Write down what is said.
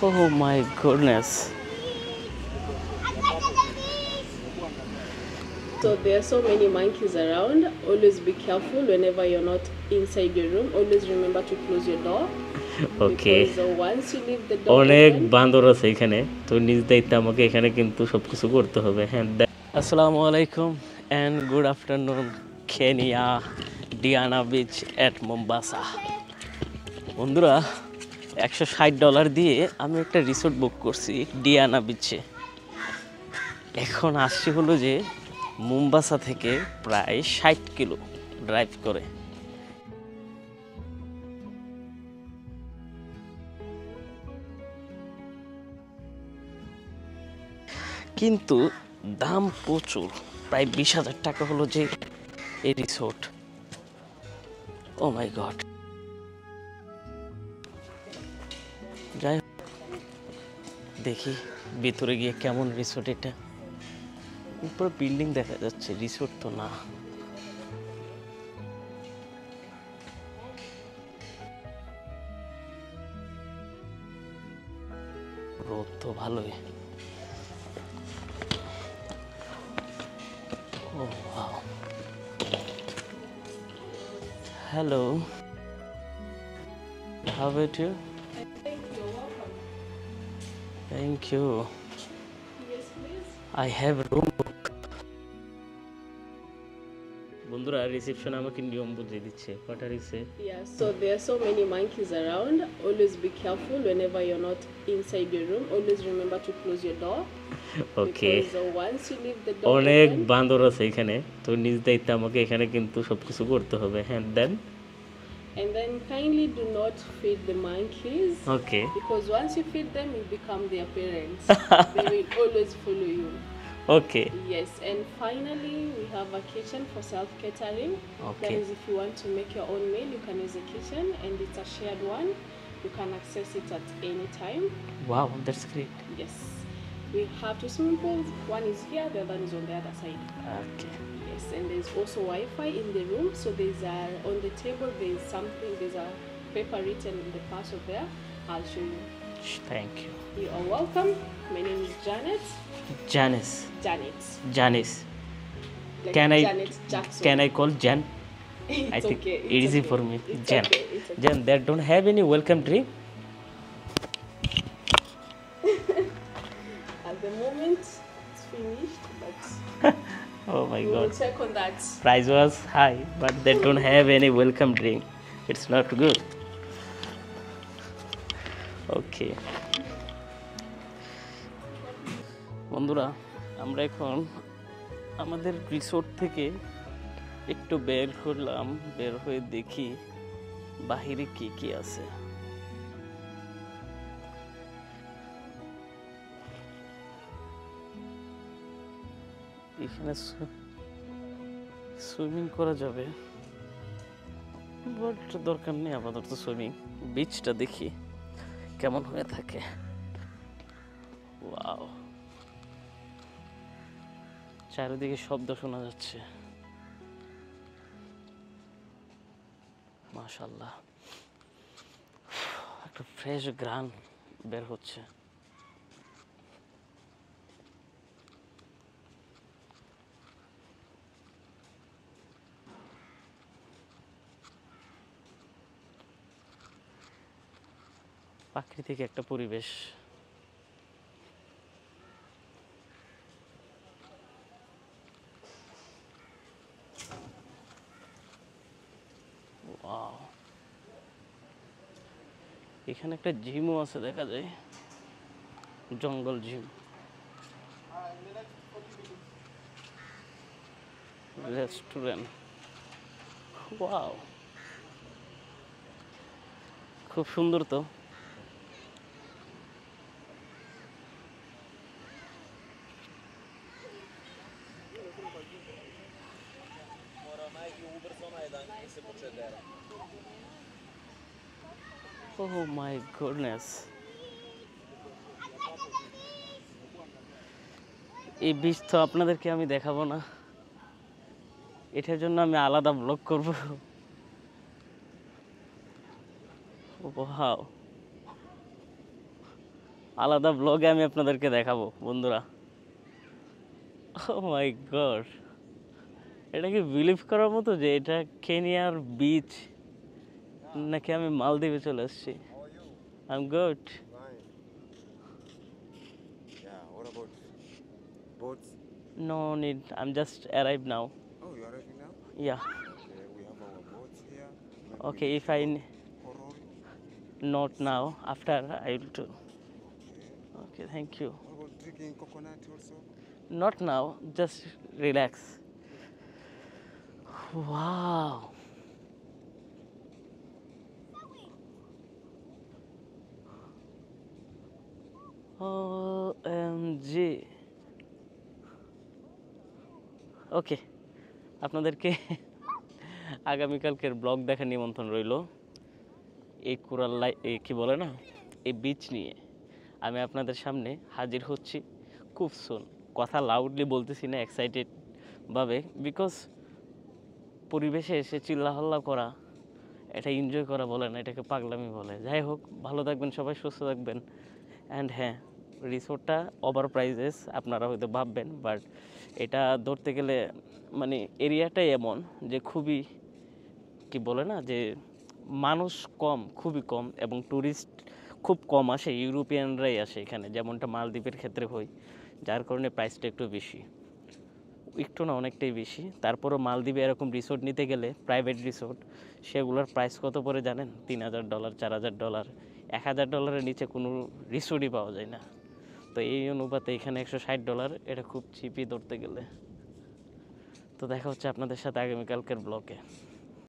Oh my goodness. So there are so many monkeys around. Always be careful whenever you're not inside your room. Always remember to close your door. Okay, Because once you leave the door অনেক open, বান্দর আছে এখানে, তো নিজ দায়িত্বে আমাকে এখানে কিন্তু সব কিছু করতে হবে। হ্যাঁ, আসসালামু আলাইকুম and good afternoon Kenya, ডিয়ানা beach at Mombasa. বন্ধুরা, $160 দিয়ে আমি একটা রিসোর্ট বুক করছি ডিয়ানা বিচে। এখন আসছি হলো যে মোম্বাসা থেকে প্রায় 60 কিলো ড্রাইভ করে। কিন্তু দাম প্রচুর, প্রায় 20,000 টাকা হলো যে এই রিসোর্ট। ও মাই গড। যাই হোক, দেখি ভিতরে গিয়ে কেমন রিসোর্ট। এটা উপরে বিল্ডিং দেখা যাচ্ছে, রিসোর্ট তো না। রোদ তো ভালোই। ও wow, hello, how about you? Thank you. yes, please. I have room. বন্ধুরা, রিসেপশন আমাকে নিয়ম বুঝিয়ে দিচ্ছে। What are you say? Yeah, so there are so many monkeys around. Always be careful whenever you're not inside your room. Always remember to close your door. Okay, Because once you leave the door অনেক open, বান্দর আছে এখানে, তো নিজ দায়িত্বে আমাকে এখানে কিন্তু সব কিছু করতে হবে। হ্যাঁ, দেন and then kindly do not feed the monkeys. Okay. Because once you feed them, you become their parents. They will always follow you. Okay Yes, and finally, we have a kitchen for self-catering. That Okay. is, if you want to make your own meal, you can use the kitchen, and it's a shared one. You can access it at any time. Wow, that's great. Yes, we have two swimming pools. One is here, the other one is on the other side. Okay, Yes, and there's also Wi-Fi in the room. So there's a on the table. There's something. There's a paper written in the password there. I'll show you. Thank you. You are welcome. My name is Janet. জানিস, Janet. জানিস, Like Can I- Janet Jackson. Can I call Gen? It's I think okay. it It's is okay. for me. It's Jan. okay. It's okay. Jan, they don't have any welcome drink? At the moment, it's finished, but Oh my we will god. check on that. Price was high, but they don't have any welcome drink. It's not good. Okay. বন্ধুরা, আমরা এখন আমাদের resort থেকে একটু বের করলাম। বের হয়ে দেখি বাহিরে কি কি আছে। এখানে সুইমিং করা যাবে, বাট দরকার নেই আপাতত সুইমিং। বিচটা দেখি কেমন হয়ে থাকে। ওয়াও, চারিদিকে শব্দ শোনা যাচ্ছে। মাশাআল্লাহ, একটা ফ্রেশ গ্রান বের হচ্ছে। প্রাকৃতিক একটা পরিবেশ। ওয়াও, এখানে একটা জিমও আছে দেখা যায়, জঙ্গল জিম। রেস্টুরেন্ট, ওয়াও, খুব সুন্দর তো। Oh my goodness. এই বীজ তো আপনাদেরকে আমি দেখাবো না, এটার জন্য আমি আলাদা ব্লগ করব। ওয়াও, আলাদা ব্লগে আমি আপনাদেরকে দেখাবো বন্ধুরা। ও মাই গড, এটা কি বিলিভ করার মতো যে এটা কেনিয়ার বিচ, নাকি আমি মালদ্বীপে চলে এসেছি? How are you? I am good. Fine. Yeah, what about boats? No need, I am just arrive now. Oh, you are arriving now? Yeah, Okay, we have our boats here. Maybe okay, we if need I to roll. Not now, after I will to. Okay. Okay, thank you. What about drinking coconut also? Not now, just relax. Wow. OMG. ওকে, আপনাদেরকে আগামীকালকের blog দেখার নিমন্ত্রণ রইল। এই কি বলে না, এই বিচ নিয়ে আমি আপনাদের সামনে হাজির হচ্ছি খুব সুন। কথা লাউডলি বলতেছি না এক্সাইটেড ভাবে, বিকজ পরিবেশে এসে চিল্লাহল্লা করা, এটা এনজয় করা বলে না, এটাকে পাগলামি বলে। যাই হোক, ভালো থাকবেন সবাই, সুস্থ থাকবেন। অ্যান্ড হ্যাঁ, রিসোর্টটা ওভার প্রাইজেস আপনারা হয়তো ভাববেন, বাট এটা ধরতে গেলে মানে এরিয়াটাই এমন যে খুবই কি বলে না, যে মানুষ কম, খুবই কম, এবং ট্যুরিস্ট খুব কম আসে, ইউরোপিয়ানরাই আসে এখানে, যেমনটা মালদ্বীপের ক্ষেত্রে হয়, যার কারণে প্রাইসটা একটু বেশি, একটু না অনেকটাই বেশি। তারপরও মালদ্বীপে এরকম রিসোর্ট নিতে গেলে, প্রাইভেট রিসোর্ট, সেগুলোর প্রাইস কত পড়ে জানেন? $3000, $4000, $1000 নিচে কোনো রিসোর্টই পাওয়া যায় না। তো এই অনুপাতে এখানে $160, এটা খুব চিপই ধরতে গেলে। তো দেখা হচ্ছে আপনাদের সাথে আগামীকালকের ব্লগে।